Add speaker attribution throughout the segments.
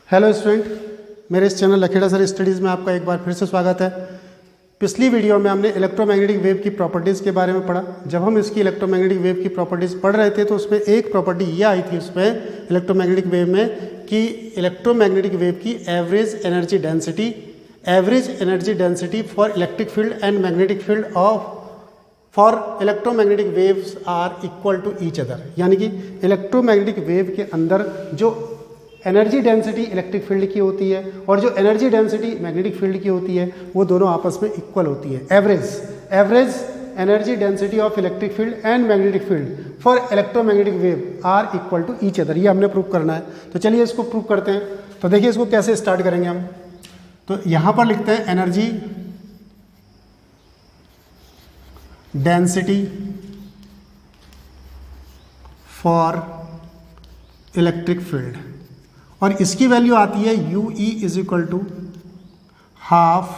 Speaker 1: Hello student, मेरे इस channel Lakhera sir studies में आपका एक बार फिर से स्वागत है। पिछली वीडियो में हमने इलेक्ट्रोमैग्नेटिक वेव की प्रॉपर्टीज़ के बारे में पढ़ा। जब हम इसकी इलेक्ट्रोमैग्नेटिक वेव की प्रॉपर्टीज़ पढ़ रहे थे तो उसमें एक प्रॉपर्टी ये आई थी उसमें इलेक्ट्रोमैग्नेटिक वेव में कि इलेक्ट्रोमैग्नेटिक वेव की average energy density for electric field and magnetic field of for electromagnetic waves are equal to each other, यानी कि इलेक्ट्रोमैग्नेटिक वेव के अंदर जो एनर्जी डेंसिटी इलेक्ट्रिक फील्ड की होती है और जो एनर्जी डेंसिटी मैग्नेटिक फील्ड की होती है वो दोनों आपस में इक्वल होती है। Average energy density of electric field and magnetic field for electromagnetic wave are equal to each other, ये हमने प्रूव करना है। तो चलिए इसको प्रूव करते हैं। तो देखिए इसको कैसे स्टार्ट करेंगे हम। तो यहां पर लिखते हैं energy density for electric field और इसकी वैल्यू आती है U E is equal to half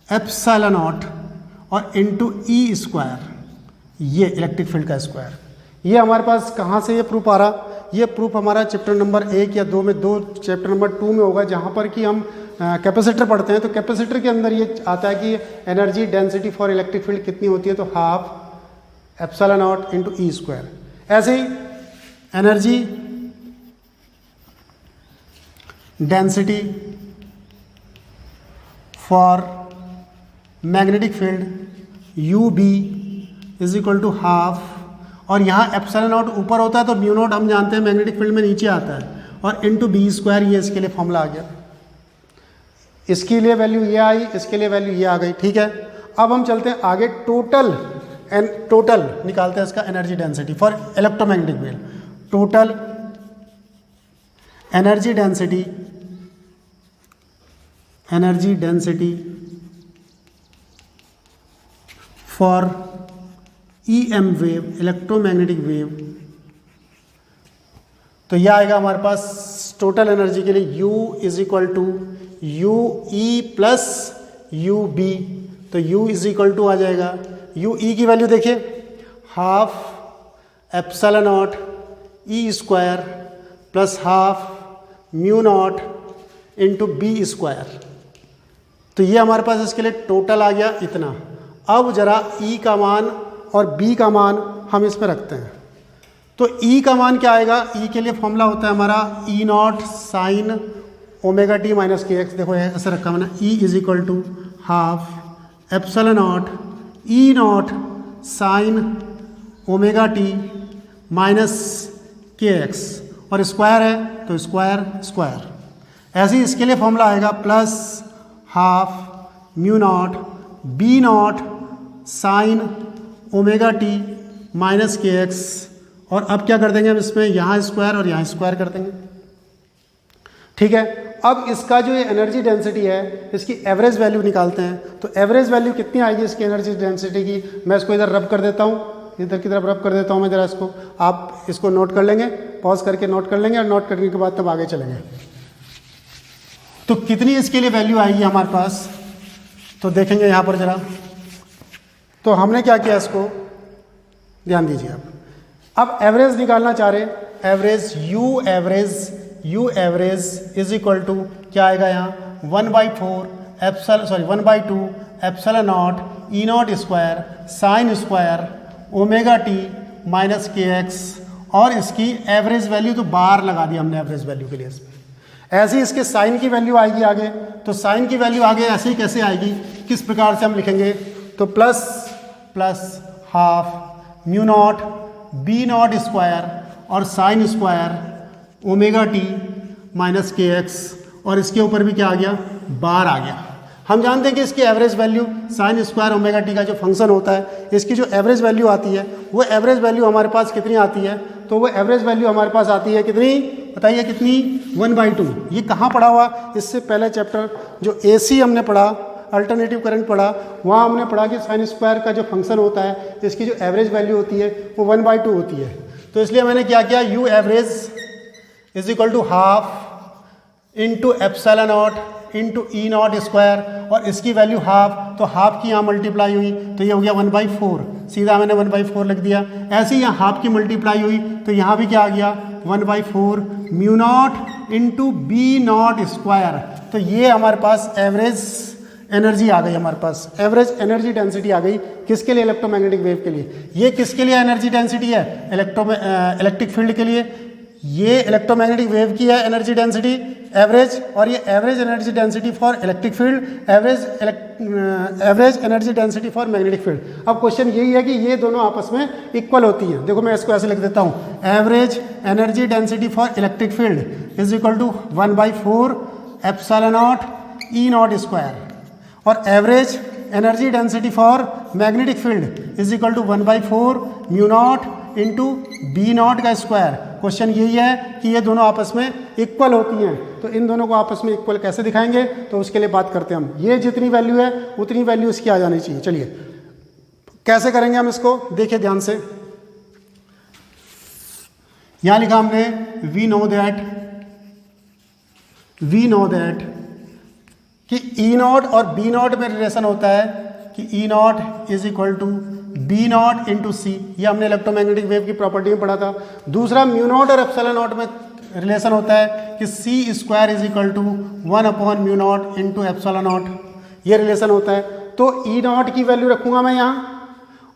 Speaker 1: epsilon naught और इनटू ई स्क्वायर, ये इलेक्ट्रिक फील्ड का स्क्वायर। ये हमारे पास कहाँ से ये प्रूफ आ रहा? ये प्रूफ हमारा चैप्टर नंबर 1 या 2 में चैप्टर नंबर 2 में होगा, जहाँ पर कि हम कैपेसिटर पढ़ते हैं। तो कैपेसिटर के अंदर ये आता है कि energy density for electric field कितनी होती है, तो half epsilon naught into E square. ऐसे ही energy density for magnetic field U B is equal to half, और यहाँ एप्सिलॉन नॉट ऊपर होता है तो म्यू नॉट हम जानते हैं मैग्नेटिक फील्ड में नीचे आता है, और इनटू बी स्क्वायर, ये इसके लिए फॉर्मूला आ गया। इसके लिए वैल्यू ये आई, इसके लिए वैल्यू ये आ गई। ठीक है, अब हम चलते हैं आगे। टोटल निकालते हैं इसका energy density for electromagnetic wave. Total energy for EM wave, electromagnetic wave, तो यह आएगा हमारे पास टोटल एनर्जी के लिए U is equal to U E plus U B. तो U इज इक्वल टू आ जाएगा, यू ई की वैल्यू देखिए half epsilon naught E square plus half mu naught into B square. तो ये हमारे पास इसके लिए टोटल आ गया इतना। अब जरा E का मान और B का मान हम इसमें रखते हैं। तो E का मान क्या आएगा? E के लिए फॉर्मूला होता है हमारा E naught sine omega T minus K X. देखो ऐसे रखा मैंने, E is equal to half epsilon naught E naught sine omega T minus K X, और स्क्वायर है तो स्क्वायर। ऐसे ही इसके लिए फॉर्मूला आएगा plus half mu naught B naught sine omega T minus K X, और अब क्या कर देंगे हम इसमें यहाँ स्क्वायर और यहाँ स्क्वायर कर देंगे। ठीक है, अब इसका जो ये एनर्जी डेंसिटी है इसकी एवरेज वैल्यू निकालते हैं। तो एवरेज वैल्यू कितनी आएगी इसकी एनर्जी डेंसिटी की? मैं इसको इधर रब कर देता हूँ, इधर की तरफ रब कर देता हूँ मैं जरा इसको। आप इसको नोट कर लेंगे, पॉज करके नोट कर लेंगे, और नोट करने के बाद तब आगे चलेंगे। तो कितनी इसके लिए वैल्यू आएगी हमारे पास? तो देखेंगे यहाँ पर जरा। तो हमने क्या किया, इसको ध्यान दीजिए। अब एवरेज निकालना चाह रहे, average U average is equal to क्या आएगा यहाँ 1/2 epsilon naught E naught square sine square omega T minus K X, और इसकी एवरेज वैल्यू तो बार लगा दी हमने एवरेज वैल्यू के लिए इसमें। ऐसे ही इसके साइन की वैल्यू आएगी आगे। तो साइन की वैल्यू आगे ऐसे ही कैसे आएगी, किस प्रकार से हम लिखेंगे? तो plus half mu naught B naught square और sine square omega T minus K X, और इसके ऊपर भी क्या आ गया, बार आ गया। हम जानते हैं कि इसकी average value sign square omega T का जो फंक्शन होता है, इसकी जो एवरेज वैल्यू आती है वो एवरेज वैल्यू हमारे पास कितनी आती है? तो वो एवरेज वैल्यू हमारे पास आती है कितनी, बताइए कितनी? 1/2। ये कहाँ पढ़ा हुआ? इससे पहले चैप्टर जो AC हमने पढ़ा, अल्टरनेटिव करंट पढ़ा, वहाँ हमने पढ़ा कि साइन स्क्वायर का जो फंक्शन होता है इसकी जो एवरेज वैल्यू होती है वो 1/2 होती है। तो इसलिए मैंने क्या किया, U average is equal to half into epsilon naught into E naught square, और इसकी वैल्यू हाफ, तो हाफ की यहाँ मल्टीप्लाई हुई तो ये हो गया 1/4, सीधा मैंने 1/4 लिख दिया। ऐसे ही यहाँ हाफ की मल्टीप्लाई हुई तो यहाँ भी क्या आ गया 1/4 mu naught into B naught square. तो ये हमारे पास एवरेज एनर्जी आ गई, हमारे पास एवरेज एनर्जी डेंसिटी आ गई। किसके लिए? इलेक्ट्रोमैग्नेटिक वेव के लिए। ये किसके लिए एनर्जी डेंसिटी है? इलेक्ट्रिक फील्ड के लिए। ये इलेक्ट्रोमैग्नेटिक वेव की है एनर्जी डेंसिटी एवरेज, और ये average energy density for electric field, average energy density for magnetic field. अब क्वेश्चन यही है कि ये दोनों आपस में इक्वल होती हैं। देखो मैं इसको ऐसे लिख देता हूँ, average energy density for electric field is equal to 1/4 epsilon naught E naught square, और average energy density for magnetic field is equal to 1/4 mu naught into B naught का स्क्वायर। क्वेश्चन यही है कि ये दोनों आपस में इक्वल होती हैं, तो इन दोनों को आपस में इक्वल कैसे दिखाएंगे, तो उसके लिए बात करते हैं हम। ये जितनी वैल्यू है उतनी वैल्यू इसकी आ जानी चाहिए। चलिए कैसे करेंगे हम इसको, देखिए ध्यान से। यहां लिखा हमने वी नो दैट कि ई नॉट और बी नॉट में रिलेशन होता है कि E naught is equal to B naught into C. ये हमने इलेक्ट्रोमैग्नेटिक वेव की प्रॉपर्टी में पढ़ा था। दूसरा म्यू नॉट और एप्सिलॉन नॉट में रिलेशन होता है कि C square is equal to 1/म्यू नॉट इंटू एप्सिलॉन नॉट, ये रिलेशन होता है। तो ई नॉट की वैल्यू रखूंगा मैं यहाँ,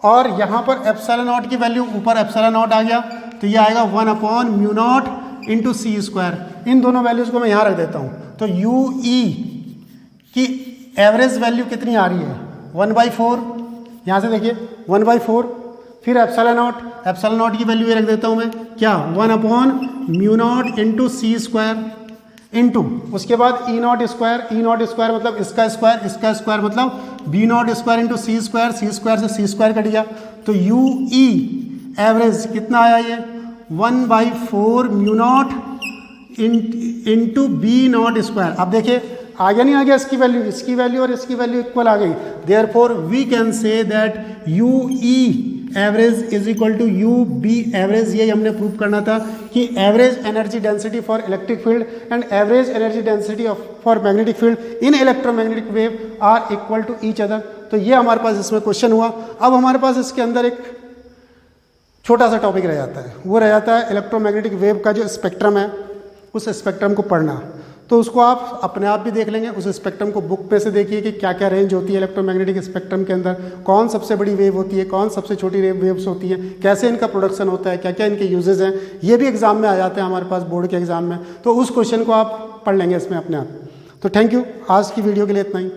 Speaker 1: और यहाँ पर एप्सिलॉन नॉट की वैल्यू, ऊपर एप्सिलॉन नॉट आ गया तो ये आएगा 1/म्यू नॉट इंटू सी स्क्वायर। इन दोनों वैल्यूज को मैं यहाँ रख देता हूँ। तो यू ई की एवरेज वैल्यू कितनी आ रही है? 1/4, यहाँ से देखिए 1/4, फिर एप्सिलॉन नॉट की वैल्यू ये रख देता हूँ मैं, क्या? 1/म्यू naught into C square into, उसके बाद ई नॉट स्क्वायर मतलब इसका स्क्वायर मतलब B naught square into C square से सी स्क्वायर कट गया। तो यू ई एवरेज कितना आया ये? 1/4 mu naught into B naught square. अब देखिए आ गया नहीं आ गया, इसकी वैल्यू और इसकी वैल्यू इक्वल आ गई। Therefore we can say that U E average is equal to U B average. यही हमने प्रूव करना था कि average energy density for electric field and average energy density for magnetic field in electromagnetic wave are equal to each other. तो ये हमारे पास इसमें question हुआ। अब हमारे पास इसके अंदर एक छोटा सा टॉपिक रह जाता है, वो रह जाता है इलेक्ट्रोमैग्नेटिक वेव का जो स्पेक्ट्रम है, उस स्पेक्ट्रम को पढ़ना। तो उसको आप अपने आप भी देख लेंगे, उस स्पेक्ट्रम को बुक पे से देखिए कि क्या क्या रेंज होती है इलेक्ट्रोमैग्नेटिक स्पेक्ट्रम के अंदर, कौन सबसे बड़ी वेव होती है, कौन सबसे छोटी वेव्स होती हैं, कैसे इनका प्रोडक्शन होता है, क्या क्या इनके यूजेस हैं। ये भी एग्जाम में आ जाते हैं हमारे पास, बोर्ड के एग्जाम में। तो उस क्वेश्चन को आप पढ़ लेंगे इसमें अपने आप। तो थैंक यू, आज की वीडियो के लिए इतना ही।